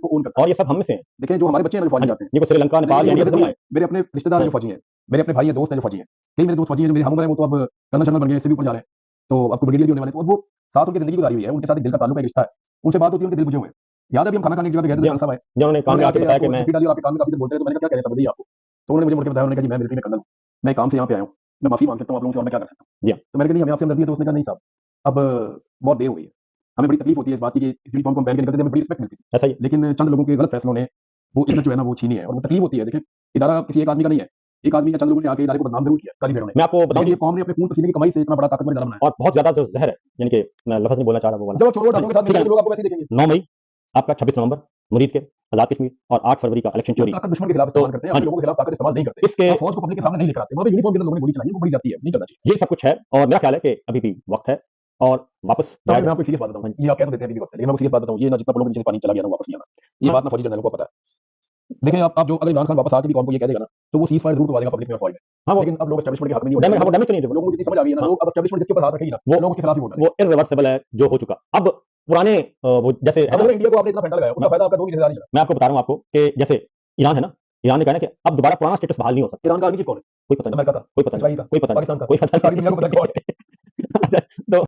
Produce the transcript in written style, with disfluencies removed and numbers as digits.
को ओन करता है। और ये सब हम में से हैं। देखिए जो हमारे बच्चे हैं जो फौजी जाते हैं, ये कोई श्रीलंका, नेपाल या इंडिया से थोड़ी है। मेरे अपने रिश्तेदार हैं जो फौजी हैं, मेरे अपने भाई हैं, दोस्त हैं जो फौजी हैं। कई मेरे दोस्त फौजी हैं जो मेरे हम उम्र हैं, वो तो अब कर्नल शर्नल बन गए हैं, इससे भी ऊपर जा रहे हैं। तो अब तो ब्रिगेडियर भी होने वाले हैं। तो अब वो साथ उनकी जिंदगी गुजारी हुई है, उनके साथ एक दिल का ताल्लुक है, एक रिश्ता है। उनसे बात होती है, उनके दिल बुझे हुए हैं। याद है अभी हम खाना खाने की जगह पे गए थे, जी, कर्नल साहब आए, जिन्होंने काम में उन्होंने आके बताया कि आपको मैं चिट्ठी डाली और आपके कान में काफी देर बोलते रहे। तो मैंने कहा क्या कह रहे हैं सब बताइए आपको। तो उन्होंने मुझे मुड़ के बताया, उन्होंने कहा जी मैं मिलिट्री में कर्नल हूँ, मैं काम से यहाँ पे आया हूँ, मैं माफी मांग सकता हूँ आप लोगों से, और मैं क्या कर सकता हूँ। जी तो मैंने कहा नहीं हमें आपसे हमदर्दी है। तो उसने कहा नहीं साहब, अब बहुत देर हो गई है, हमें बड़ी तकलीफ होती है इस बात की कि इस यूनिफॉर्म को हम पहन के निकलते थे, हमें बड़ी रिस्पेक्ट मिलती थी, ऐसा ही है। लेकिन चंद लोगों के गलत फैसलों ने वो इज्जत जो है ना वो छीनी है, और वो तकलीफ होती है। देखिए इदारा किसी एक आदमी का नहीं है, एक आदमी या चंद लोगों ने आके इदारे को बदनाम जरूर किया काली भेड़ों ने, मैं आपको बताऊं लेकिन जी, ये कौम ने अपने खून पसीने की कमाई से इतना बड़ा ताकतवर इदारा बनाया। और बहुत ज्यादा जो जहर है, यानी कि मैं लफ्ज नहीं बोलना चाह रहा वो वाला। जब आप छोटे डाकुओं के साथ ठीक मिलते है, हैं तो लोग आपको वैसे ही देखेंगे। 9 मई आपका, 26 नवंबर मुरीद के, आजाद कश्मीर, और 8 फरवरी का इलेक्शन वो चोरी। ताकत दुश्मन के खिलाफ तो इस्तेमाल करते हैं, हाँ अपने जी, लोगों के खिलाफ ताकत इस्तेमाल नहीं करते। इसके आप फौज को पब्लिक के सामने नहीं लेकर आते, वहां पे यूनिफॉर्म के अंदर लोगों ने गोली चलाई है, वो बड़ी जाती है, नहीं करना चाहिए। ये सब कुछ है, और मेरा ख्याल है कि अभी भी वक्त है और वापस तो जाएगा। मैं आपको सीरियस बात बताऊं, हाँ ये आप कह तो देते हैं अभी भी वक्त है, लेकिन मैं आपको सीरियस बात बताऊं, ये ना जितना पुलों के नीचे से पानी चला गया ना वापस नहीं आना, ये हाँ, बात ना फौजी जनरल को पता है। देखें आप जो अगर इमरान खान वापस आके भी कौन को ये कह देगा ना, तो वो सीज फायर जरूर करवा देगा पब्लिक में और फौज में, हाँ, लेकिन अब लोग एस्टैब्लिशमेंट के हक में नहीं वो होंगे। डैमेज, हाँ, वो डैमेज तो नहीं है, लोगों को जितनी समझ आ गई है ना, हाँ, लोग अब एस्टैब्लिशमेंट जिसके ऊपर हाथ रखेगी ना, वो लोग उसके खिलाफ ही वोट डालेंगे। वो इर्रिवर्सिबल है जो हो चुका। अब पुराने वो जैसे है अब ना, अगर इंडिया को आपने इतना फेंटा लगाया, उसका फायदा आपका 2 की हिस्सेदारी चला। मैं आपको बता रहा हूँ आपको कि जैसे ईरान है ना, ईरान ने कहा ना कि अब दोबारा पुराना स्टेटस बहाल नहीं हो सकता। ईरान का आर्मी चीफ कौन है? कोई पता नहीं, अमेरिका का, कोई पता नहीं, इसराइल का, कोई पता नहीं, पाकिस्तान का, कोई पता सारी नहीं। दुनिया को पता है कौन है। अच्छा, तो